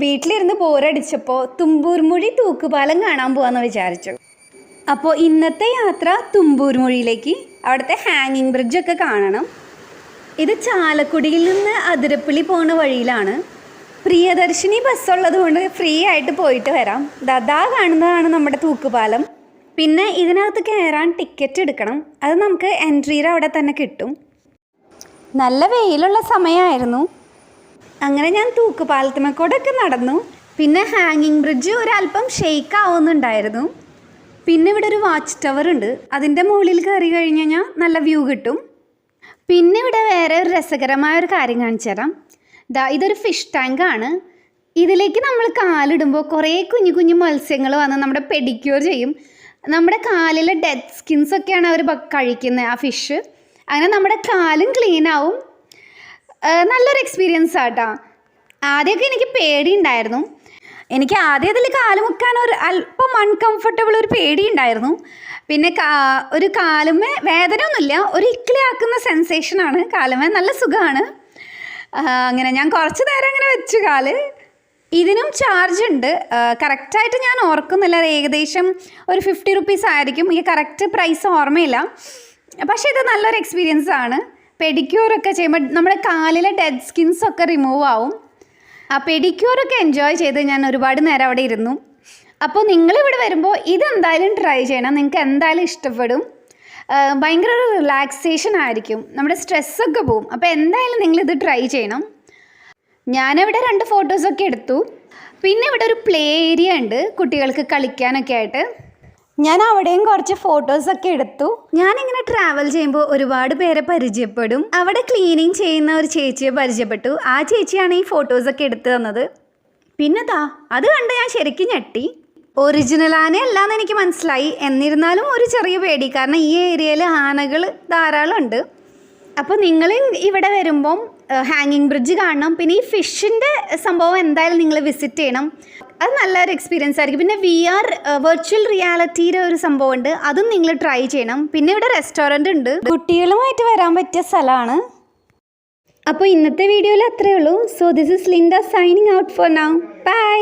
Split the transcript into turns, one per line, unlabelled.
വീട്ടിലിരുന്ന് ബോറടിച്ചപ്പോൾ തുമ്പൂർമുഴി തൂക്കുപാലം കാണാൻ പോകാമെന്ന് വിചാരിച്ചു. അപ്പോൾ ഇന്നത്തെ യാത്ര തുമ്പൂർമുഴിയിലേക്ക്, അവിടുത്തെ ഹാങ്ങിങ് ബ്രിഡ്ജൊക്കെ കാണണം. ഇത് ചാലക്കുടിയിൽ നിന്ന് അതിരപ്പള്ളി പോകുന്ന വഴിയിലാണ്. പ്രിയദർശിനി ബസ്സുള്ളത് കൊണ്ട് ഫ്രീ ആയിട്ട് പോയിട്ട് വരാം. ദാ കാണുന്നതാണ് നമ്മുടെ തൂക്കുപാലം. പിന്നെ ഇതിനകത്ത് കയറാൻ ടിക്കറ്റ് എടുക്കണം. അത് നമുക്ക് എൻട്രിയുടെ അവിടെ തന്നെ കിട്ടും. നല്ല വെയിലുള്ള സമയമായിരുന്നു. അങ്ങനെ ഞാൻ തൂക്കുപാലത്തിമേക്കൂടൊക്കെ നടന്നു. പിന്നെ ഹാങ്ങിങ് ബ്രിഡ്ജ് ഒരല്പം ഷെയ്ക്ക് ആവുന്നുണ്ടായിരുന്നു. പിന്നെ ഇവിടെ ഒരു വാച്ച് ടവർ ഉണ്ട്. അതിൻ്റെ മുകളിൽ കയറി കഴിഞ്ഞ് കഴിഞ്ഞാൽ നല്ല വ്യൂ കിട്ടും. പിന്നെ ഇവിടെ വേറെ ഒരു രസകരമായ ഒരു കാര്യം കാണിച്ചു തരാം. ഇതൊരു ഫിഷ് ടാങ്കാണ്. ഇതിലേക്ക് നമ്മൾ കാലിടുമ്പോൾ കുറേ കുഞ്ഞു കുഞ്ഞു മത്സ്യങ്ങൾ വന്ന് നമ്മുടെ പെഡിക്യൂർ ചെയ്യും. നമ്മുടെ കാലിലെ ഡെഡ് സ്കിൻസൊക്കെയാണ് അവർ കഴിക്കുന്നത്, ആ ഫിഷ്. അങ്ങനെ നമ്മുടെ കാലും ക്ലീൻ ആവും. നല്ലൊരു എക്സ്പീരിയൻസ് ആട്ടോ. ആദ്യമൊക്കെ എനിക്ക് പേടിയുണ്ടായിരുന്നു. എനിക്ക് ആദ്യം അതിൽ കാല് മുക്കാൻ ഒരു അല്പം അൺകംഫർട്ടബിൾ ഒരു പേടിയുണ്ടായിരുന്നു. പിന്നെ ഒരു കാലുമേ വേദനയൊന്നുമില്ല, ഒരു ഇക്കിളി ആക്കുന്ന സെൻസേഷനാണ് കാലുമേ. നല്ല സുഖമാണ്. അങ്ങനെ ഞാൻ കുറച്ച് നേരം അങ്ങനെ വെച്ചു കാല്. ഇതിനും ചാർജ് ഉണ്ട്. കറക്റ്റായിട്ട് ഞാൻ ഓർക്കുന്നില്ല. ഏകദേശം ഒരു 50 റുപ്പീസ് ആയിരിക്കും. ഈ കറക്റ്റ് പ്രൈസ് ഓർമ്മയില്ല. പക്ഷേ ഇത് നല്ലൊരു എക്സ്പീരിയൻസ് ആണ്. പെഡിക്യൂറൊക്കെ ചെയ്യുമ്പോൾ നമ്മുടെ കാലിലെ ഡെഡ് സ്കിൻസൊക്കെ റിമൂവ് ആവും. ആ പെഡിക്യൂറൊക്കെ എൻജോയ് ചെയ്ത് ഞാൻ ഒരുപാട് നേരം അവിടെ ഇരുന്നു. അപ്പോൾ നിങ്ങളിവിടെ വരുമ്പോൾ ഇതെന്തായാലും ട്രൈ ചെയ്യണം. നിങ്ങൾക്ക് എന്തായാലും ഇഷ്ടപ്പെടും. ഭയങ്കര ഒരു റിലാക്സേഷൻ ആയിരിക്കും. നമ്മുടെ സ്ട്രെസ്സൊക്കെ പോവും. അപ്പോൾ എന്തായാലും നിങ്ങളിത് ട്രൈ ചെയ്യണം. ഞാനിവിടെ 2 ഫോട്ടോസൊക്കെ എടുത്തു. പിന്നെ ഇവിടെ ഒരു പ്ലേ ഏരിയ ഉണ്ട് കുട്ടികൾക്ക് കളിക്കാനൊക്കെ ആയിട്ട്. ഞാൻ അവിടെയും കുറച്ച് ഫോട്ടോസൊക്കെ എടുത്തു. ഞാനിങ്ങനെ ട്രാവൽ ചെയ്യുമ്പോൾ ഒരുപാട് പേരെ പരിചയപ്പെടും. അവിടെ ക്ലീനിങ് ചെയ്യുന്ന ഒരു ചേച്ചിയെ പരിചയപ്പെട്ടു. ആ ചേച്ചിയാണ് ഈ ഫോട്ടോസൊക്കെ എടുത്തു തന്നത്. പിന്നെ അത് കണ്ട് ഞാൻ ശരിക്കും ഞെട്ടി. ഒറിജിനൽ ആനയല്ലാന്ന് എനിക്ക് മനസ്സിലായി. എന്നിരുന്നാലും ഒരു ചെറിയ പേടി, കാരണം ഈ ഏരിയയിൽ ആനകൾ ധാരാളം ഉണ്ട്. അപ്പോൾ നിങ്ങൾ ഇവിടെ വരുമ്പം ഹാങ്ങിങ് ബ്രിഡ്ജ് കാണണം. പിന്നെ ഈ ഫിഷിൻ്റെ സംഭവം എന്തായാലും നിങ്ങൾ വിസിറ്റ് ചെയ്യണം. അത് നല്ലൊരു എക്സ്പീരിയൻസ് ആയിരിക്കും. പിന്നെ VR വെർച്വൽ റിയാലിറ്റിയുടെ ഒരു സംഭവമുണ്ട്, അതും നിങ്ങൾ ട്രൈ ചെയ്യണം. പിന്നെ ഇവിടെ റെസ്റ്റോറൻറ്റ് ഉണ്ട്. കുട്ടികളുമായിട്ട് വരാൻ പറ്റിയ സ്ഥലമാണ്. അപ്പോൾ ഇന്നത്തെ വീഡിയോയിൽ അത്രയേ ഉള്ളൂ. So this is Linda signing out for now. By.